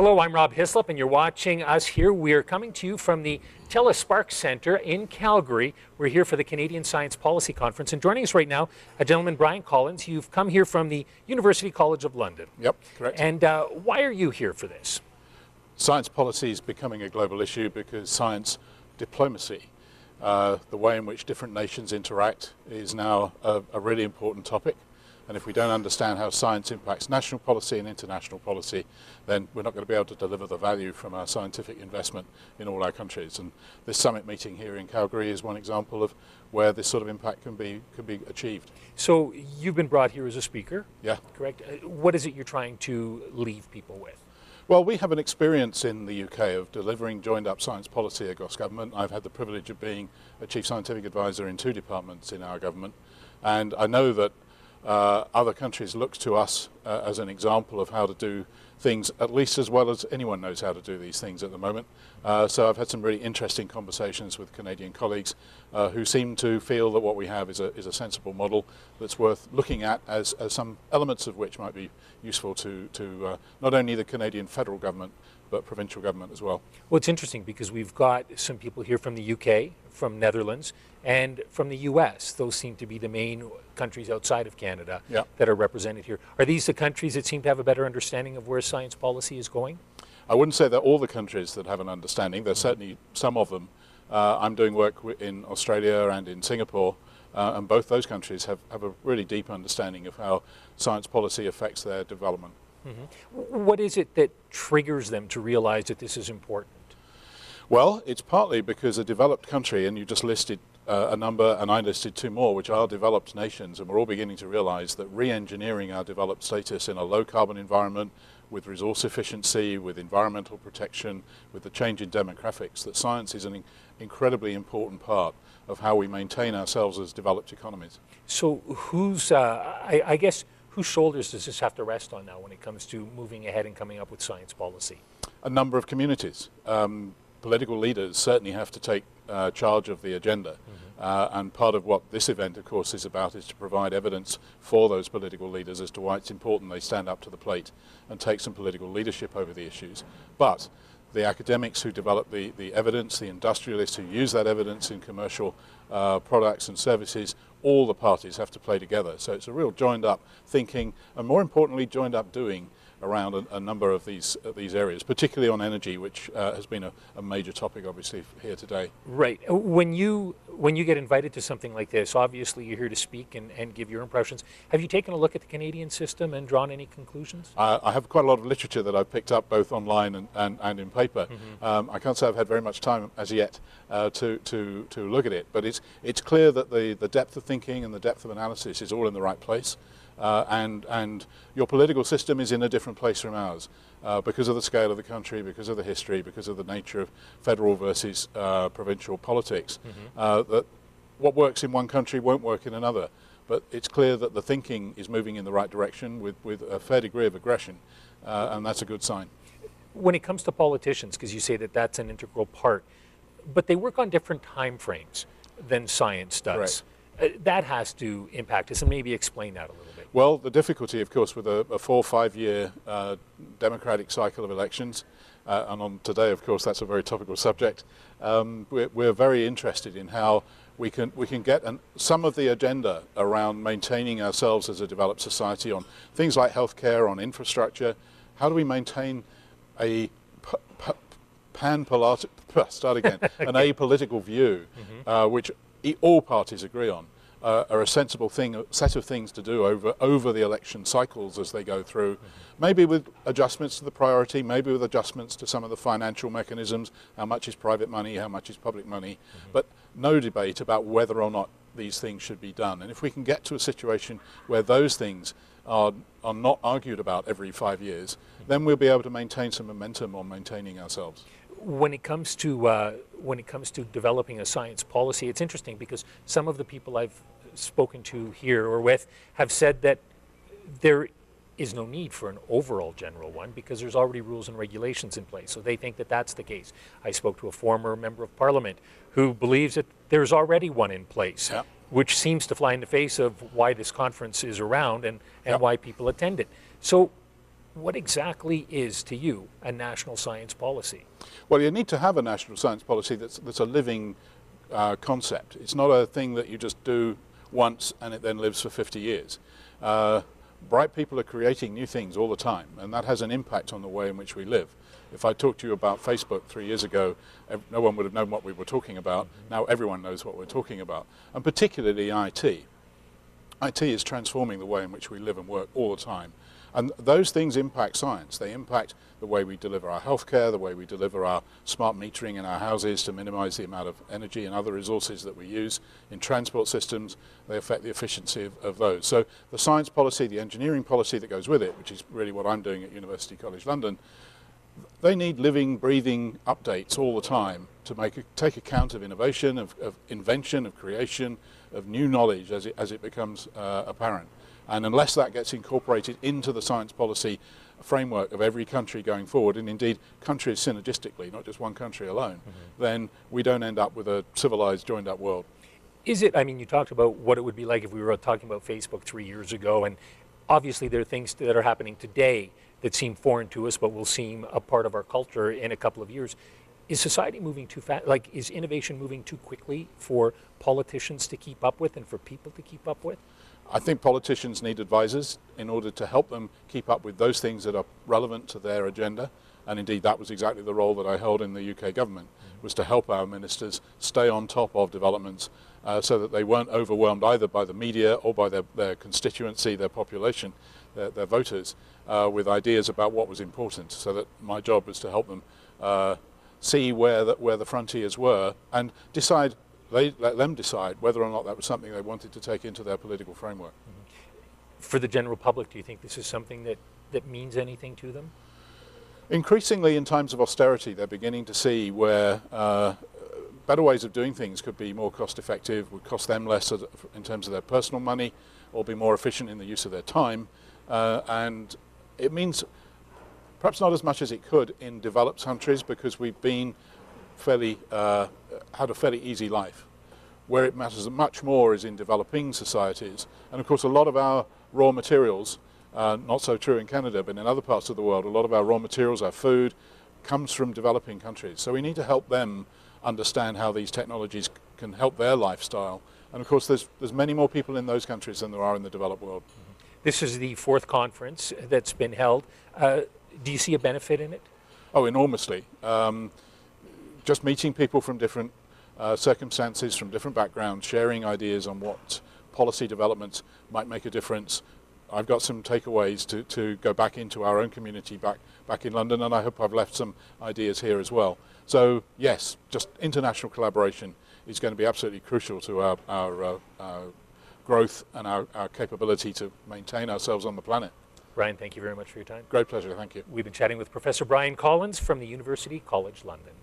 Hello, I'm Rob Hislop, and you're watching us here. We're coming to you from the TELUS Spark Centre in Calgary. We're here for the Canadian Science Policy Conference, and joining us right now, a gentleman, Brian Collins. You've come here from the University College of London. Yep, correct. And why are you here for this? Science policy is becoming a global issue because science diplomacy, the way in which different nations interact, is now a really important topic. And if we don't understand how science impacts national policy and international policy, then we're not going to be able to deliver the value from our scientific investment in all our countries. And this summit meeting here in Calgary is one example of where this sort of impact can be achieved. So you've been brought here as a speaker, yeah, correct? What is it you're trying to leave people with? Well, we have an experience in the UK of delivering joined-up science policy across government. I've had the privilege of being a chief scientific advisor in 2 departments in our government, and I know that other countries look to us as an example of how to do things at least as well as anyone knows how to do these things at the moment. So I've had some really interesting conversations with Canadian colleagues who seem to feel that what we have is a sensible model that's worth looking at, as some elements of which might be useful to not only the Canadian federal government but provincial government as well. Well, it's interesting because we've got some people here from the UK, from Netherlands, and from the US. Those seem to be the main countries outside of Canada that are represented here. Are these the countries that seem to have a better understanding of where science policy is going? I wouldn't say they're all the countries that have an understanding. There's certainly some of them. I'm doing work in Australia and in Singapore, and both those countries have a really deep understanding of how science policy affects their development. Mm-hmm. What is it that triggers them to realize that this is important? Well, it's partly because a developed country, and you just listed a number, and I listed 2 more, which are developed nations, and we're all beginning to realize that re-engineering our developed status in a low-carbon environment, with resource efficiency, with environmental protection, with the change in demographics, that science is an incredibly important part of how we maintain ourselves as developed economies. So I guess, whose shoulders does this have to rest on now when it comes to moving ahead and coming up with science policy? A number of communities. Political leaders certainly have to take charge of the agenda. And part of what this event, of course, is about is to provide evidence for those political leaders as to why it's important they stand up to the plate and take some political leadership over the issues. But the academics who develop the evidence, the industrialists who use that evidence in commercial products and services, all the parties have to play together. So it's a real joined-up thinking, and more importantly, joined-up doing around a number of these areas, particularly on energy, which has been a major topic, obviously, here today. Right. When you get invited to something like this, obviously you're here to speak and give your impressions. Have you taken a look at the Canadian system and drawn any conclusions? I have quite a lot of literature that I've picked up both online and in paper. I can't say I've had very much time as yet to look at it, but it's clear that the depth of thinking and the depth of analysis is all in the right place. And your political system is in a different place from ours because of the scale of the country, because of the history, because of the nature of federal versus provincial politics. That what works in one country won't work in another. But it's clear that the thinking is moving in the right direction with a fair degree of aggression, and that's a good sign. When it comes to politicians, because you say that that's an integral part, but they work on different time frames than science does. Correct. That has to impact us, and maybe explain that a little bit. Well, the difficulty, of course, with a 4 or 5 year democratic cycle of elections, and on today, of course, that's a very topical subject. We're very interested in how we can get some of the agenda around maintaining ourselves as a developed society on things like healthcare, on infrastructure. How do we maintain a apolitical view, which all parties agree on, are a sensible set of things to do over the election cycles as they go through, maybe with adjustments to the priority, maybe with adjustments to some of the financial mechanisms, how much is private money, how much is public money, but no debate about whether or not these things should be done. And if we can get to a situation where those things are not argued about every 5 years, then we'll be able to maintain some momentum on maintaining ourselves. When it comes to developing a science policy, it's interesting because some of the people I've spoken to here or with have said that there is no need for an overall general one because there's already rules and regulations in place. So they think that that's the case. I spoke to a former member of Parliament who believes that there's already one in place, which seems to fly in the face of why this conference is around and why people attend it. So What exactly is, to you, a national science policy? Well, you need to have a national science policy that's a living concept. It's not a thing that you just do once and it then lives for 50 years. Bright people are creating new things all the time, and that has an impact on the way in which we live. If I talked to you about Facebook 3 years ago, no one would have known what we were talking about. Now everyone knows what we're talking about, and particularly IT. IT is transforming the way in which we live and work all the time. And those things impact science. They impact the way we deliver our healthcare, the way we deliver our smart metering in our houses to minimize the amount of energy and other resources that we use. In transport systems, they affect the efficiency of those. So the science policy, the engineering policy that goes with it, which is really what I'm doing at University College London, they need living, breathing updates all the time to take account of innovation, of invention, of creation, of new knowledge as it becomes apparent. And unless that gets incorporated into the science policy framework of every country going forward, and indeed countries synergistically, not just one country alone, then we don't end up with a civilized, joined-up world. Is it, I mean, you talked about what it would be like if we were talking about Facebook 3 years ago, and obviously there are things that are happening today that seem foreign to us, but will seem a part of our culture in a couple of years. Is society moving too fast? Like, is innovation moving too quickly for politicians to keep up with and for people to keep up with? I think politicians need advisors in order to help them keep up with those things that are relevant to their agenda. And indeed, that was exactly the role that I held in the UK government, was to help our ministers stay on top of developments so that they weren't overwhelmed either by the media or by their constituency, their population, their voters, with ideas about what was important. So that my job was to help them see where the frontiers were and decide. Let them decide whether or not that was something they wanted to take into their political framework. For the general public, do you think this is something that means anything to them? Increasingly, in times of austerity, they're beginning to see where better ways of doing things could be more cost effective, would cost them less in terms of their personal money, or be more efficient in the use of their time. And it means perhaps not as much as it could in developed countries, because we've been had a fairly easy life. Where it matters much more is in developing societies, and of course a lot of our raw materials, not so true in Canada, but in other parts of the world, a lot of our raw materials, our food, comes from developing countries. So we need to help them understand how these technologies can help their lifestyle. And of course there's many more people in those countries than there are in the developed world. This is the 4th conference that's been held. Do you see a benefit in it? Oh, enormously. Just meeting people from different circumstances, from different backgrounds, sharing ideas on what policy developments might make a difference. I've got some takeaways to go back into our own community back in London, and I hope I've left some ideas here as well. So yes, just international collaboration is going to be absolutely crucial to our growth and our capability to maintain ourselves on the planet. Brian, thank you very much for your time. Great pleasure, thank you. We've been chatting with Professor Brian Collins from the University College London.